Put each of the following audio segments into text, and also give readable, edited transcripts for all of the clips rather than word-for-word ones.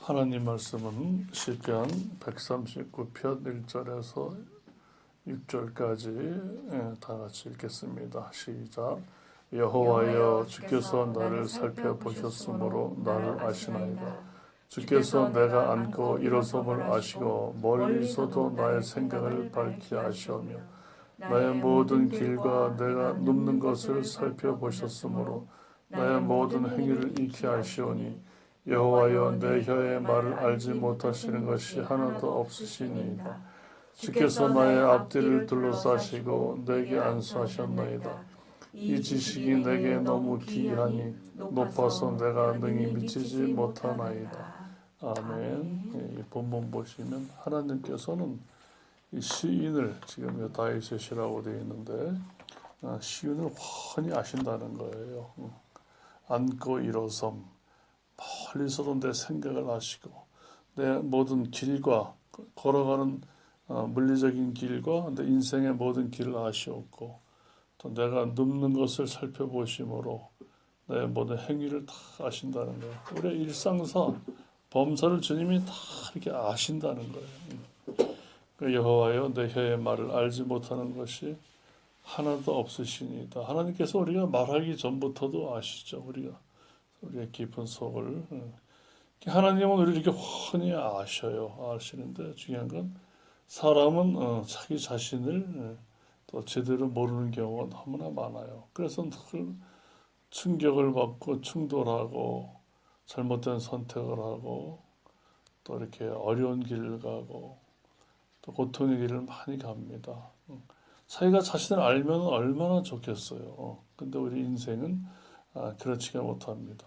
하나님 말씀은 시편 139편 1절에서 6절까지 다 같이 읽겠습니다. 시작. 여호와여, 주께서 나를 살펴보셨으므로 나를 아시나이다. 주께서 내가 앉고 일어섬을 아시고 멀리서도 나의 생각을 밝히 아시오며 나의 모든 길과 내가 눕는 것을 살펴보셨으므로 나의 모든 행위를 익히 아시오니 여호와여, 내 혀의 말을 알지 못하시는 것이 하나도 없으시니이다. 주께서 나의 앞뒤를 둘러싸시고 내게 안수하셨나이다. 이 지식이 내게 너무 기이하니 높아서 내가 능히 미치지 못하나이다. 아멘. 이 본문 보시면 하나님께서는 이 시인을 지금 다윗의 시라고 되어 있는데 시인을 훤히 아신다는 거예요. 앉고 일어섬, 멀리서도 내 생각을 아시고 내 모든 길과 걸어가는 물리적인 길과 내 인생의 모든 길을 아시었고 또 내가 눕는 것을 살펴보심으로 내 모든 행위를 다 아신다는 거예요. 우리의 일상사 범사를 주님이 다 이렇게 아신다는 거예요. 여호와여, 내 혀의 말을 알지 못하는 것이 하나도 없으시니이다. 하나님께서 우리가 말하기 전부터도 아시죠. 우리의 깊은 속을. 하나님은 우리를 이렇게 훤히 아셔요. 아시는데 중요한 건 사람은 자기 자신을 또 제대로 모르는 경우가 너무나 많아요. 그래서 늘 충격을 받고 충돌하고 잘못된 선택을 하고 또 이렇게 어려운 길을 가고 또 고통의 길을 많이 갑니다. 자기가 자신을 알면 얼마나 좋겠어요. 근데 우리 인생은 그렇지가 못합니다.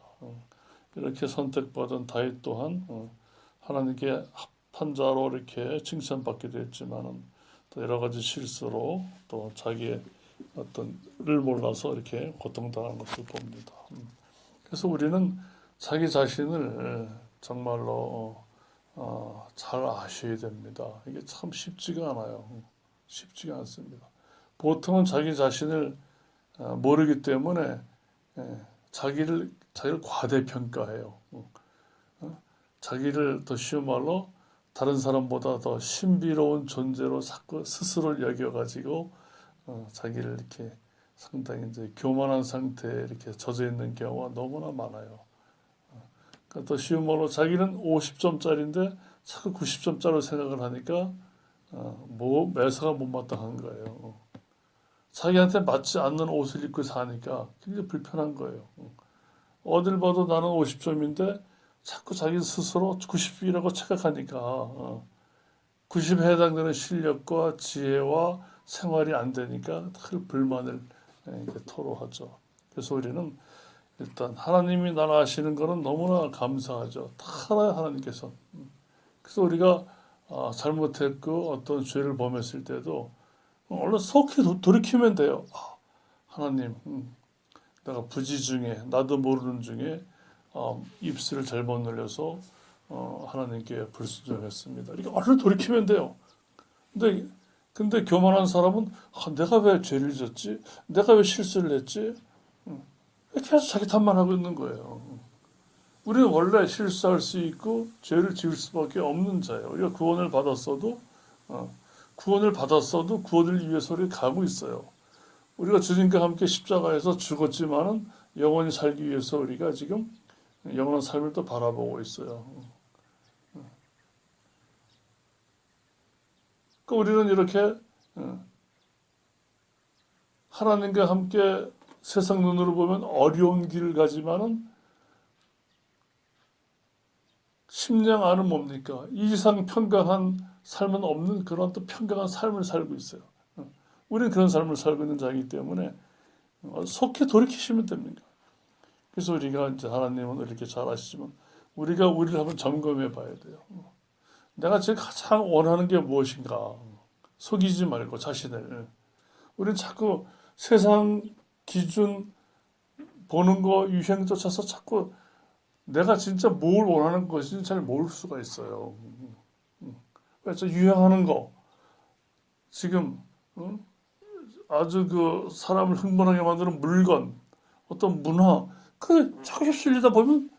이렇게 선택받은 다윗 또한 하나님께 합한 자로 이렇게 칭찬받기도 했지만은 또 여러 가지 실수로 또 자기의 어떤 를 몰라서 이렇게 고통당한 것을 봅니다. 그래서 우리는 자기 자신을 정말로 잘 아셔야 됩니다. 이게 참 쉽지가 않아요. 쉽지가 않습니다. 보통은 자기 자신을 모르기 때문에 자기를 과대평가해요. 자기를 더 쉬운 말로 다른 사람보다 더 신비로운 존재로 자꾸 스스로를 여겨가지고 자기를 이렇게 상당히 이제 교만한 상태에 이렇게 젖어 있는 경우가 너무나 많아요. 그러니까 더 쉬운 말로 자기는 50점짜리인데 자꾸 90점짜리로 생각을 하니까 매사가 못마땅한 거예요. 자기한테 맞지 않는 옷을 입고 사니까 굉장히 불편한 거예요. 어딜 봐도 나는 50점인데 자꾸 자기 스스로 90이라고 착각하니까 90에 해당되는 실력과 지혜와 생활이 안 되니까 큰 불만을 토로하죠. 그래서 우리는 일단 하나님이 나를 아시는 것은 너무나 감사하죠. 다 알아요, 하나님께서. 그래서 우리가 잘못했고 어떤 죄를 범했을 때도 얼른 속히 돌이키면 돼요. 하나님, 내가 부지 중에 나도 모르는 중에 입술을 잘못 늘려서 하나님께 불순종했습니다. 이렇게 얼른 돌이키면 돼요. 근데 교만한 사람은 내가 왜 죄를 졌지? 내가 왜 실수를 했지? 계속 자기 탓만 하고 있는 거예요. 우리는 원래 실수할 수 있고 죄를 지을 수밖에 없는 자예요. 우리가 구원을 받았어도 구원을 위해서 우리 가고 있어요. 우리가 주님과 함께 십자가에서 죽었지만은 영원히 살기 위해서 우리가 지금 영원한 삶을 또 바라보고 있어요. 그러니까 우리는 이렇게 하나님과 함께 세상 눈으로 보면 어려운 길을 가지만은 심령 안은 뭡니까? 이 이상 평강한 삶은 없는 그런 또 평강한 삶을 살고 있어요. 우리는 그런 삶을 살고 있는 자이기 때문에 속히 돌이키시면 됩니다. 그래서 우리가 이제 하나님은 이렇게 잘 아시지만 우리가 우리를 한번 점검해 봐야 돼요. 내가 지금 가장 원하는 게 무엇인가? 속이지 말고 자신을. 우리는 자꾸 세상 기준 보는 거 유행 쫓아서 자꾸 내가 진짜 뭘 원하는 것인지 잘 모를 수가 있어요. 그래서 유행하는 거 지금 아주 그 사람을 흥분하게 만드는 물건, 어떤 문화, 그 자꾸 휩쓸리다 보면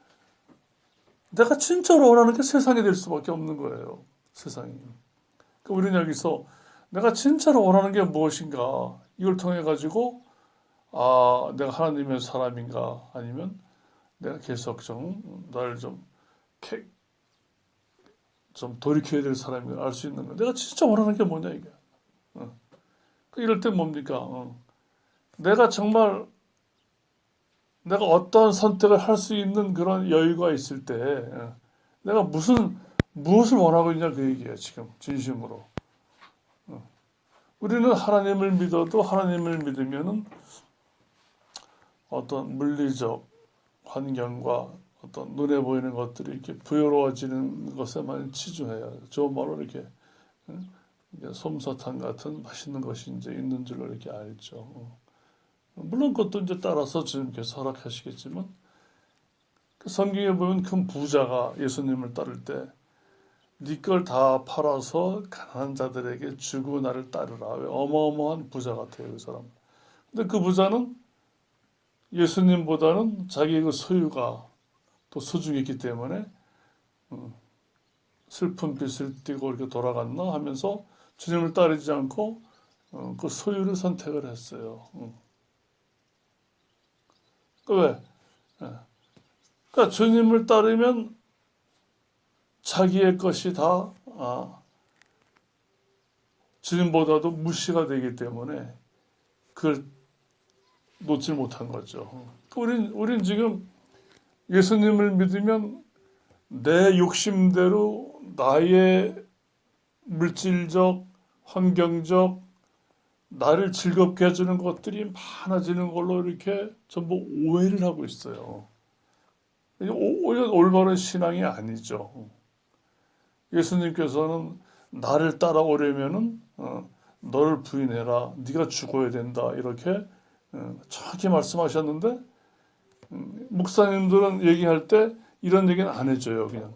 내가 진짜로 원하는 게 세상이 될 수밖에 없는 거예요. 세상이. 그러니까 우리는 여기서 내가 진짜로 원하는 게 무엇인가 이걸 통해 가지고 내가 하나님의 사람인가 아니면 내가 계속 좀 나를 좀 돌이켜야 될 사람인가 알 수 있는 거. 내가 진짜 원하는 게 뭐냐 이게. 이럴 때 뭡니까? 내가 정말 내가 어떤 선택을 할 수 있는 그런 여유가 있을 때 내가 무엇을 원하고 있냐 그 얘기예요. 지금 진심으로. 우리는 하나님을 믿어도 하나님을 믿으면은 어떤 물리적 환경과 어떤 눈에 보이는 것들이 이렇게 부여로워지는 것에만 치중해요. 좋은 말로 이렇게 솜사탕 같은 맛있는 것이 이제 있는 줄로 이렇게 알죠. 물론 그것도 이제 따라서 주님께서 허락하시겠지만 그 성경에 보면 큰 부자가 예수님을 따를 때 네 걸 다 팔아서 가난한 자들에게 주고 나를 따르라. 왜 어마어마한 부자 같아요, 그 사람. 근데 그 부자는 예수님보다는 자기의 그 소유가 더 소중했기 때문에 슬픈 빛을 띠고 이렇게 돌아갔나 하면서 주님을 따르지 않고 그 소유를 선택을 했어요. 그 왜? 그러니까 주님을 따르면 자기의 것이 다 주님보다도 무시가 되기 때문에 그걸 놓지 못한 거죠. 우린 지금 예수님을 믿으면 내 욕심대로 나의 물질적, 환경적, 나를 즐겁게 해주는 것들이 많아지는 걸로 이렇게 전부 오해를 하고 있어요. 오히려 올바른 신앙이 아니죠. 예수님께서는 나를 따라오려면은 너를 부인해라. 네가 죽어야 된다. 이렇게 정확히 말씀하셨는데 목사님들은 얘기할 때 이런 얘기는 안 해줘요. 그냥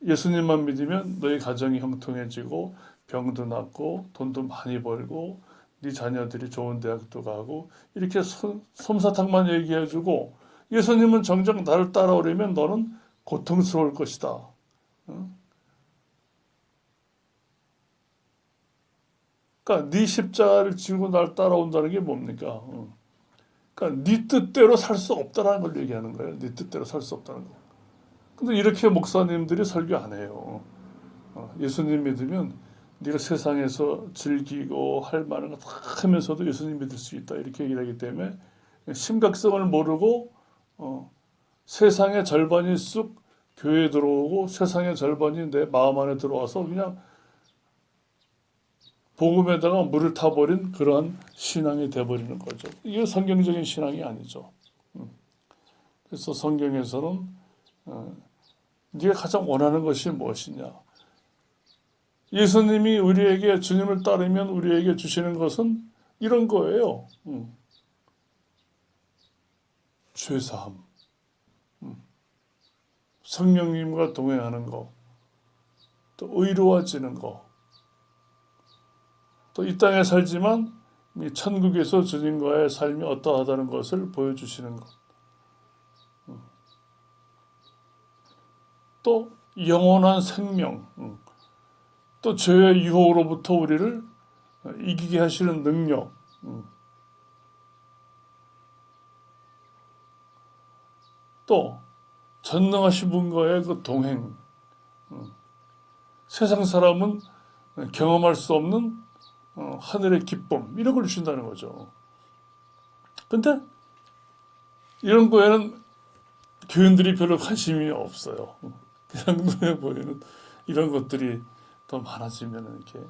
예수님만 믿으면 너희 가정이 형통해지고 병도 낫고 돈도 많이 벌고 네 자녀들이 좋은 대학도 가고 이렇게 솜사탕만 얘기해주고 예수님은 정작 나를 따라오려면 너는 고통스러울 것이다. 그러니까 네 십자가를 지고 날 따라온다는 게 뭡니까? 그러니까 네 뜻대로 살 수 없다라는 걸 얘기하는 거예요. 네 뜻대로 살 수 없다는 거. 근데 이렇게 목사님들이 설교 안 해요. 예수님 믿으면 네가 세상에서 즐기고 할 만한 거 다 하면서도 예수님 믿을 수 있다. 이렇게 얘기를 하기 때문에 심각성을 모르고 세상의 절반이 쑥 교회에 들어오고 세상의 절반이 내 마음 안에 들어와서 그냥 복음에다가 물을 타버린 그러한 신앙이 돼버리는 거죠. 이게 성경적인 신앙이 아니죠. 그래서 성경에서는 네가 가장 원하는 것이 무엇이냐. 예수님이 우리에게 주님을 따르면 우리에게 주시는 것은 이런 거예요. 죄사함, 성령님과 동행하는 거, 또 의로워지는 거, 또 이 땅에 살지만 천국에서 주님과의 삶이 어떠하다는 것을 보여주시는 것, 또 영원한 생명, 또 죄의 유혹으로부터 우리를 이기게 하시는 능력, 또 전능하신 분과의 그 동행, 세상 사람은 경험할 수 없는 하늘의 기쁨 이런 걸 주신다는 거죠. 근데 이런 거에는 교인들이 별로 관심이 없어요. 그냥 눈에 보이는 이런 것들이 더 많아지면 이렇게.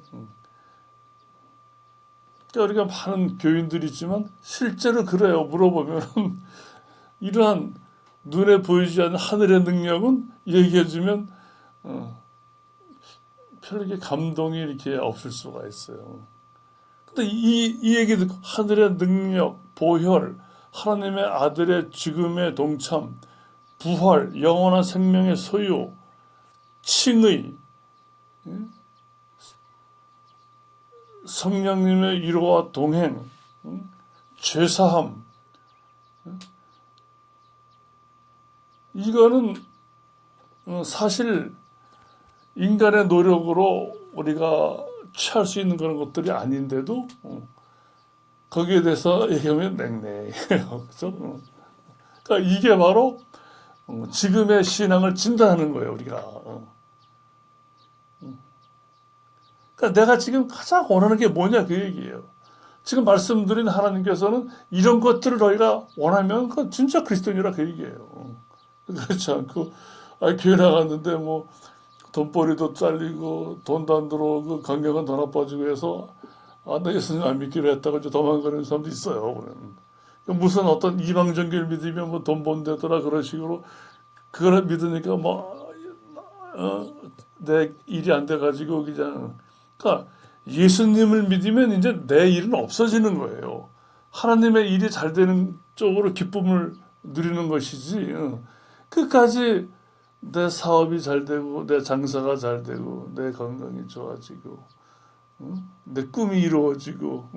그러니까 우리가 많은 교인들이 있지만 실제로 그래요. 물어보면 이러한 눈에 보이지 않는 하늘의 능력은 얘기해주면 별로 이렇게 감동이 이렇게 없을 수가 있어요. 근데 이 얘기 듣고 하늘의 능력, 보혈, 하나님의 아들의 죽음의 동참, 부활, 영원한 생명의 소유, 칭의, 성령님의 위로와 동행, 죄사함, 이거는 사실 인간의 노력으로 우리가 취할 수 있는 그런 것들이 아닌데도 거기에 대해서 얘기하면 냉랭해요. 그죠? 그러니까 이게 바로 지금의 신앙을 진단하는 거예요, 우리가. 그러니까 내가 지금 가장 원하는 게 뭐냐 그 얘기예요. 지금 말씀드린 하나님께서는 이런 것들을 너희가 원하면 그건 진짜 그리스도인이라 그 얘기예요. 그렇지 않고 교회 나갔는데 뭐 돈벌이도 잘리고 돈도 안 들어오고 건강은 더 나빠지고 해서 나 예수님 안 믿기로 했다고 이제 도망가는 사람도 있어요. 무슨 어떤 이방 종교를 믿으면 뭐 돈 번대더라 그런 식으로 그걸 믿으니까 내 일이 안 돼가지고 그냥 그러니까 예수님을 믿으면 이제 내 일은 없어지는 거예요. 하나님의 일이 잘 되는 쪽으로 기쁨을 누리는 것이지. 끝까지 내 사업이 잘 되고 내 장사가 잘 되고 내 건강이 좋아지고 내 꿈이 이루어지고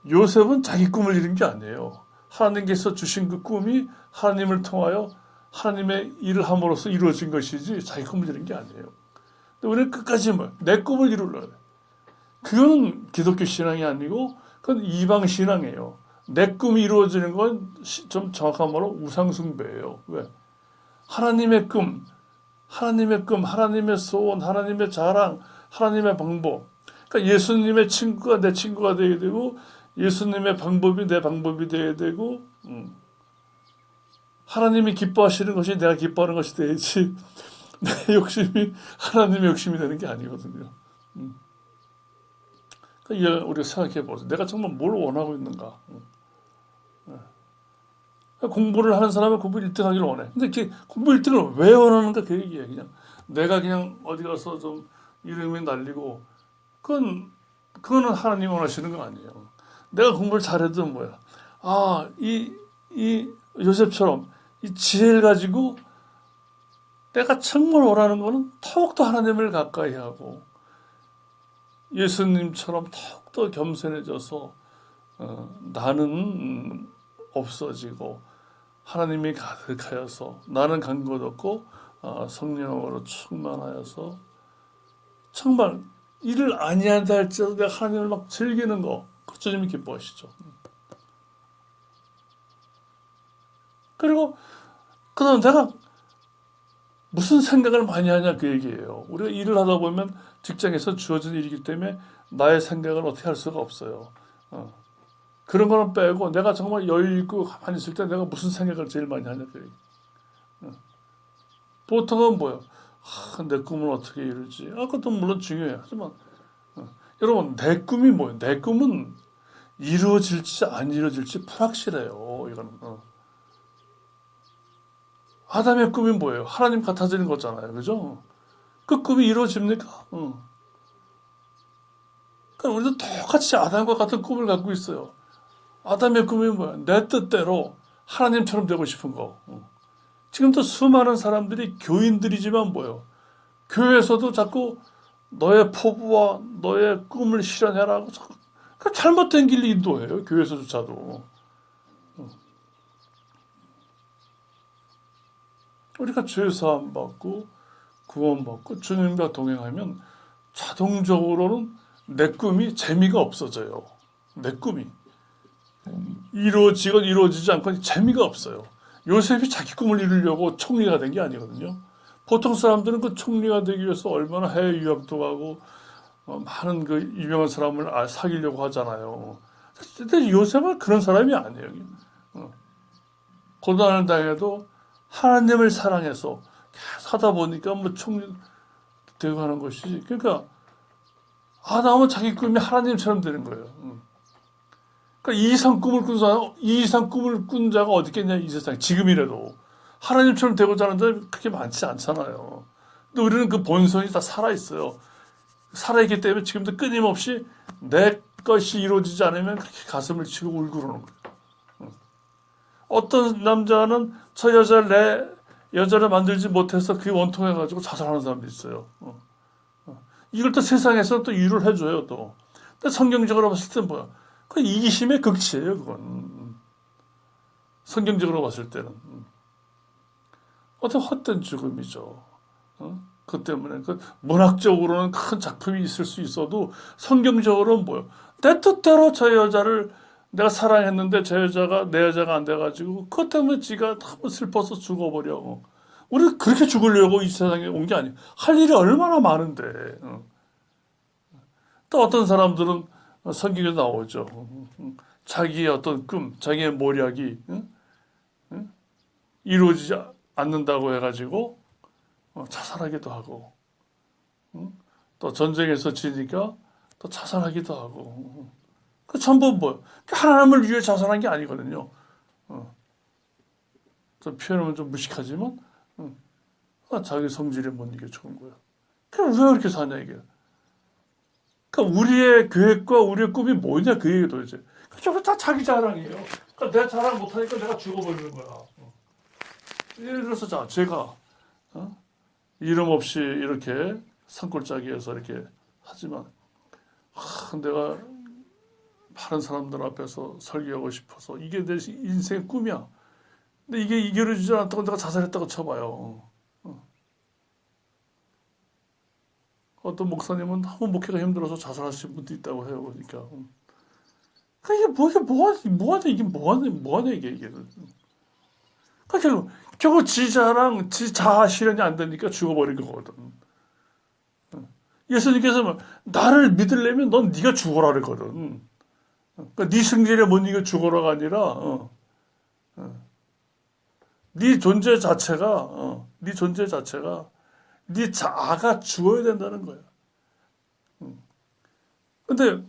요셉은 자기 꿈을 이룬 게 아니에요. 하나님께서 주신 그 꿈이 하나님을 통하여 하나님의 일을 함으로써 이루어진 것이지 자기 꿈을 이룬 게 아니에요. 근데 우리는 끝까지 내 꿈을 이루려고 해요. 그건 기독교 신앙이 아니고 그건 이방 신앙이에요. 내 꿈이 이루어지는 건 좀 정확한 말로 우상숭배예요. 왜? 하나님의 꿈, 하나님의 소원, 하나님의 자랑, 하나님의 방법. 그러니까 예수님의 친구가 내 친구가 되어야 되고 예수님의 방법이 내 방법이 되어야 되고 하나님이 기뻐하시는 것이 내가 기뻐하는 것이 되야지 내 욕심이 하나님의 욕심이 되는 게 아니거든요. 그러니까 우리가 생각해 보세요. 내가 정말 뭘 원하고 있는가. 공부를 하는 사람은 공부 1등 하기를 원해. 근데 공부 1등을 왜 원하는가 그 얘기예요. 그냥 내가 그냥 어디 가서 좀 이름이 날리고 그거는 하나님이 원하시는 건 아니에요. 내가 공부를 잘해도 뭐야. 이 요셉처럼 이 지혜를 가지고 내가 정말 원하는 거는 더욱더 하나님을 가까이 하고 예수님처럼 더욱더 겸손해져서 나는 없어지고 하나님이 가득하여서 나는 간 것 없고 성령으로 충만하여서 정말 일을 아니한다 할지라도 내가 하나님을 막 즐기는 거 그 주님이 기뻐하시죠. 그리고 그다음 내가 무슨 생각을 많이 하냐 그 얘기예요. 우리가 일을 하다 보면 직장에서 주어진 일이기 때문에 나의 생각을 어떻게 할 수가 없어요. 그런 거는 빼고 내가 정말 여유 있고 가만히 있을 때 내가 무슨 생각을 제일 많이 하냐 그 얘기. 보통은 뭐예요? 내 꿈을 어떻게 이루지? 그것도 물론 중요해요. 하지만 여러분 내 꿈이 뭐예요? 내 꿈은 이루어질지 안 이루어질지 불확실해요. 이건 아담의 꿈이 뭐예요? 하나님 같아지는 거잖아요. 그죠? 그 꿈이 이루어집니까? 그러니까 우리도 똑같이 아담과 같은 꿈을 갖고 있어요. 아담의 꿈이 뭐야? 내 뜻대로 하나님처럼 되고 싶은 거. 지금도 수많은 사람들이 교인들이지만 뭐예요? 교회에서도 자꾸 너의 포부와 너의 꿈을 실현해라고 자꾸 잘못된 길로 인도해요. 교회에서조차도. 우리가 죄사함 받고 구원 받고 주님과 동행하면 자동적으로는 내 꿈이 재미가 없어져요. 내 꿈이 이루어지건 이루어지지 않건 재미가 없어요. 요셉이 자기 꿈을 이루려고 총리가 된 게 아니거든요. 보통 사람들은 그 총리가 되기 위해서 얼마나 해외 유학도 가고 많은 그 유명한 사람을 사귀려고 하잖아요. 근데 요셉은 그런 사람이 아니에요. 고난을 당해도 하나님을 사랑해서 계속 하다 보니까 뭐 총리 되고 하는 것이지. 그러니까 아담은 자기 꿈이 하나님처럼 되는 거예요. 그러니까 이 이상 꿈을 꾼 자가 어디 있겠냐 이 세상에. 지금이라도 하나님처럼 되고자 하는 자는 그렇게 많지 않잖아요. 근데 우리는 그 본성이 다 살아있어요. 살아있기 때문에 지금도 끊임없이 내 것이 이루어지지 않으면 그렇게 가슴을 치고 울고 그러는 거예요. 어떤 남자는 저 내 여자를 만들지 못해서 그 원통해가지고 자살하는 사람도 있어요. 이걸 또 세상에서 또 위로를 해줘요, 또. 근데 성경적으로 봤을 때 뭐야? 그 이기심의 극치예요, 그건. 성경적으로 봤을 때는. 어떤 헛된 죽음이죠. 그 때문에 그 문학적으로는 큰 작품이 있을 수 있어도 성경적으로는 뭐요? 내 뜻대로 저 여자를 내가 사랑했는데 저 여자가 내 여자가 안 돼가지고 그것 때문에 지가 너무 슬퍼서 죽어버려. 우리 그렇게 죽으려고 이 세상에 온 게 아니에요. 할 일이 얼마나 많은데. 또 어떤 사람들은 성경에 나오죠. 자기의 어떤 꿈, 자기의 모략이 이루어지지 않는다고 해가지고 자살하기도 하고, 또 전쟁에서 지니까 또 자살하기도 하고. 그 전부 뭐 하나님을 위해 자살한 게 아니거든요. 좀 표현하면 좀 무식하지만 자기 성질에 못 이겨 죽은 거야. 그럼 왜 그렇게 사냐 이게. 그러니까 우리의 계획과 우리의 꿈이 뭐냐 그 얘기 도대체. 저거 다 자기 자랑이에요. 그러니까 내 자랑 못하니까 내가 죽어버리는 거야. 예를 들어서 자 제가 이름 없이 이렇게 산골짜기에서 이렇게 하지만 내가 많은 사람들 앞에서 설교하고 싶어서 이게 내 인생의 꿈이야. 근데 이게 이겨내주지 않았다고 내가 자살했다고 쳐봐요. 어떤 목사님은 너무 목회가 힘들어서 자살하신 분도 있다고 해요. 그러니까 이게 뭐하냐 이게. 그러니까 결국 지 자랑, 지 자아 실현이 안 되니까 죽어버린 거거든. 예수님께서 뭐, 나를 믿으려면 넌 네가 죽어라 그랬거든. 그러니까 네 승질에 못 이겨 죽어라가 아니라 네 존재 자체가 네 자아가 죽어야 된다는 거야. 근데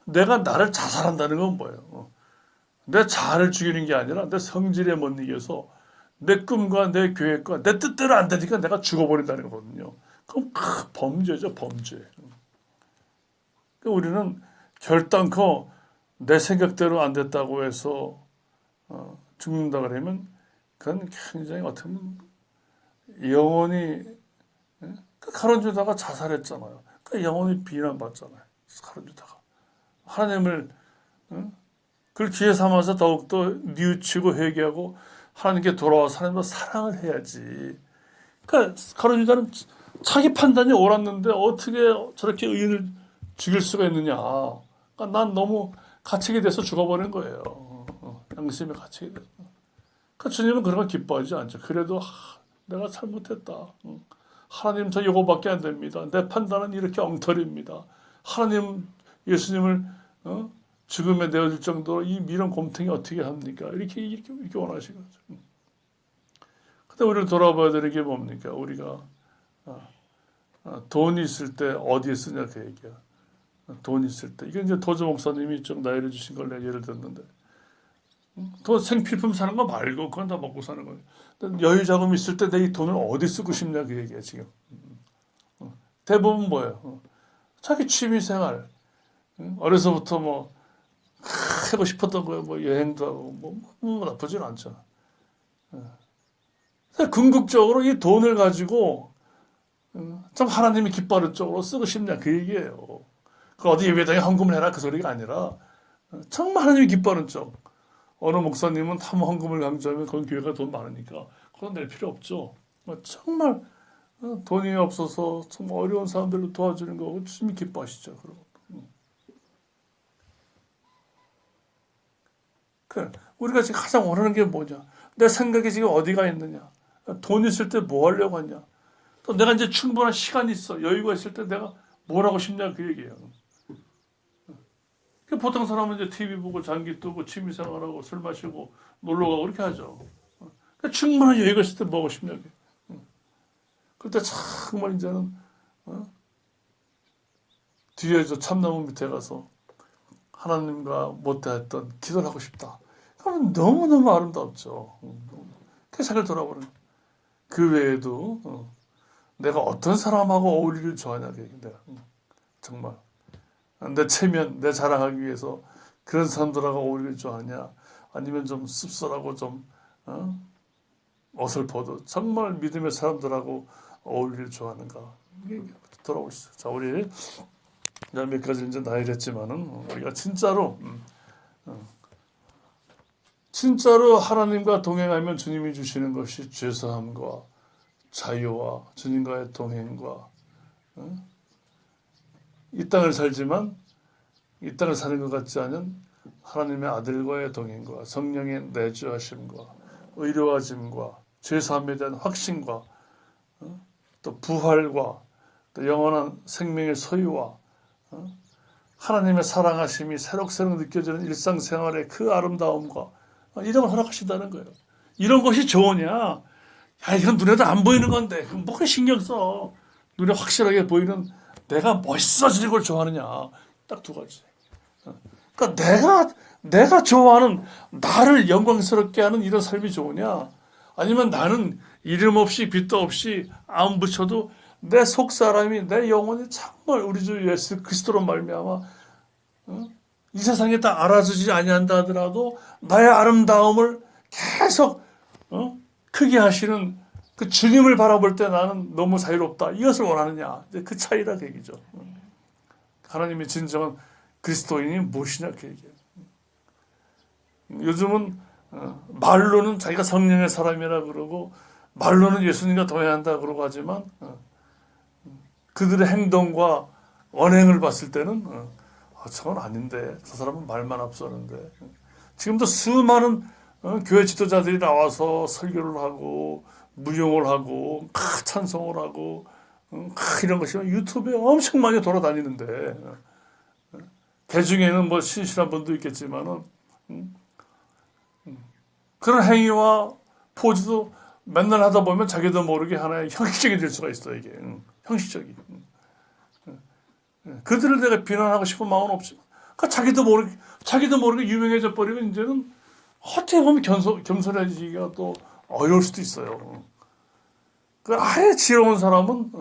내가 나를 자살한다는 건 뭐예요? 내 자아를 죽이는 게 아니라 내 성질에 못 이겨서 내 꿈과 내 계획과 내 뜻대로 안 되니까 내가 죽어버린다는 거거든요. 그럼 큰 범죄죠, 범죄. 그러니까 우리는 결단코 내 생각대로 안 됐다고 해서 죽는다 그러면 그건 굉장히 어떻게 보면 영원히 그 카론 유다가 자살했잖아요. 그 영원히 비난받잖아요. 카론 유다가 하나님을 그걸 기회 삼아서 더욱더 뉘우치고 회개하고 하나님께 돌아와서 하나님과 사랑을 해야지. 그러니까 카론 유다는 자기 판단이 옳았는데 어떻게 저렇게 의인을 죽일 수가 있느냐. 그러니까 난 너무 갇히게 돼서 죽어버린 거예요. 양심에 갇히게 돼서. 그러니까 주님은 그런 걸 기뻐하지 않죠. 그래도 내가 잘못했다. 하나님 저 이거밖에 안 됩니다. 내 판단은 이렇게 엉터리입니다. 하나님 예수님을 죽음에 내어줄 정도로 이 미련 곰탱이 어떻게 합니까? 이렇게 원하시는 거죠. 근데 우리를 돌아봐야 되는 게 뭡니까? 우리가 돈이 있을 때 어디에 쓰냐 그 얘기야. 돈 있을 때. 이게 이제 도저 목사님이 좀 나열해 주신 걸 내가 예를 들었는데 돈 생필품 사는 거 말고 그건 다 먹고 사는 거예요. 여유 자금 있을 때 내 이 돈을 어디 쓰고 싶냐 그 얘기야 지금. 대부분 뭐예요? 자기 취미 생활. 어려서부터 뭐 하고 싶었던 거예요. 뭐 여행도 하고 뭐 나쁘진 않잖아. 궁극적으로 이 돈을 가지고 좀 하나님이 기뻐하는 쪽으로 쓰고 싶냐 그 얘기예요. 그 어디 예배당에 헌금을 해라 그 소리가 아니라 정말 하나님이 기뻐하는 쪽. 어느 목사님은 헌금을 강조하면 그건 교회가 돈 많으니까 그건 낼 필요 없죠. 정말 돈이 없어서 정말 어려운 사람들을 도와주는 거 주님이 기뻐하시죠. 그래. 우리가 지금 가장 원하는 게 뭐냐? 내 생각이 지금 어디가 있느냐? 돈 있을 때 뭐 하려고 하냐? 또 내가 이제 충분한 시간이 있어. 여유가 있을 때 내가 뭘 하고 싶냐 그 얘기예요. 보통 사람은 이제 TV 보고 장기 뜨고 취미생활하고 술 마시고 놀러 가고 그렇게 하죠. 그러니까 충분한 여유가 있을 때 뭐 하고 싶냐. 그때 정말 이제는 뒤에 저 참나무 밑에 가서 하나님과 못다했던 기도를 하고 싶다. 그러면 너무너무 아름답죠. 그 생각을 돌아보는. 그 외에도 내가 어떤 사람하고 어울리를 좋아하냐. 내가 정말 내 체면, 내 자랑하기 위해서 그런 사람들하고 어울리를 좋아하냐. 아니면 좀 씁쓸하고 좀 어설퍼도 정말 믿음의 사람들하고 어울리를 좋아하는가. 이게 돌아오시죠. 자, 우리 몇 가지 이제 나열했지만은 우리가 진짜로 진짜로 하나님과 동행하면 주님이 주시는 것이 죄사함과 자유와 주님과의 동행과 이 땅을 살지만 이 땅을 사는 것 같지 않은 하나님의 아들과의 동행과 성령의 내주하심과 의로워짐과 죄사함에 대한 확신과 또 부활과 또 영원한 생명의 소유와 하나님의 사랑하심이 새록새록 느껴지는 일상생활의 그 아름다움과 이런 걸 허락하신다는 거예요. 이런 것이 좋으냐? 야, 이건 눈에도 안 보이는 건데 뭐가 신경 써? 눈에 확실하게 보이는 내가 멋있어지는 걸 좋아하느냐? 딱 두 가지. 그러니까 내가 좋아하는 나를 영광스럽게 하는 이런 삶이 좋으냐? 아니면 나는 이름 없이 빚도 없이 안 붙여도 내 속사람이 내 영혼이 정말 우리 주 예수 그리스도로 말미암아 이 세상에 다 알아주지 아니한다 하더라도 나의 아름다움을 계속 크게 하시는 그 주님을 바라볼 때 나는 너무 자유롭다. 이것을 원하느냐? 그 차이라 그 얘기죠. 하나님의 진정한 그리스도인이 무엇이냐 그 얘기예요. 요즘은 말로는 자기가 성령의 사람이라 그러고 말로는 예수님과 동행한다 그러고 하지만 그들의 행동과 언행을 봤을 때는 저건 아닌데 저 사람은 말만 앞서는데 지금도 수많은 교회 지도자들이 나와서 설교를 하고 무용을 하고 찬송을 하고 이런 것이 유튜브에 엄청 많이 돌아다니는데 그 중에는 뭐 신실한 분도 있겠지만은 그런 행위와 포즈도 맨날 하다 보면 자기도 모르게 하나의 형식적이 될 수가 있어 이게 형식적이. 그들을 내가 비난하고 싶은 마음은 없지만 그러니까 자기도 모르게 유명해져 버리면 이제는 어떻게 보면 겸손해지기가 또 어려울 수도 있어요. 그 아예 지혜로운 사람은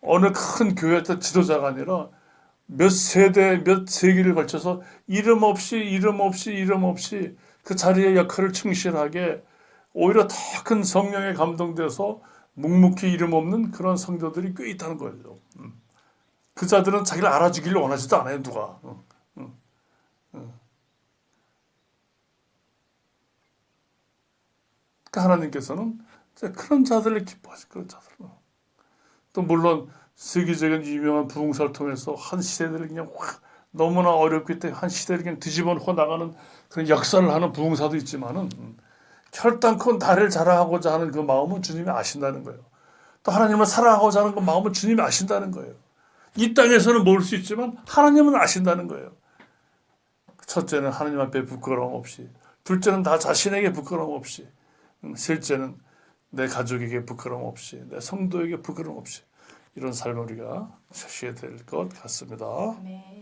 어느 큰 교회 지도자가 아니라 몇 세대, 몇 세기를 걸쳐서 이름 없이 그 자리의 역할을 충실하게 오히려 더 큰 성령에 감동돼서 묵묵히 이름 없는 그런 성도들이 꽤 있다는 거예요. 그 자들은 자기를 알아주기를 원하지도 않아요, 누가. 그러니까 하나님께서는 그런 자들을 기뻐하실 그런 자들. 또 물론 세계적인 유명한 부흥사를 통해서 한 시대를 그냥 확 너무나 어렵기 때문에 한 시대를 그냥 뒤집어 놓고 나가는 그런 역사를 하는 부흥사도 있지만은 결단코 나를 자랑하고자 하는 그 마음은 주님이 아신다는 거예요. 또 하나님을 사랑하고자 하는 그 마음은 주님이 아신다는 거예요. 이 땅에서는 모를 수 있지만 하나님은 아신다는 거예요. 첫째는 하나님 앞에 부끄러움 없이, 둘째는 나 자신에게 부끄러움 없이, 셋째는 내 가족에게 부끄러움 없이, 내 성도에게 부끄러움 없이 이런 삶을 우리가 사셔야 될 것 같습니다. 네.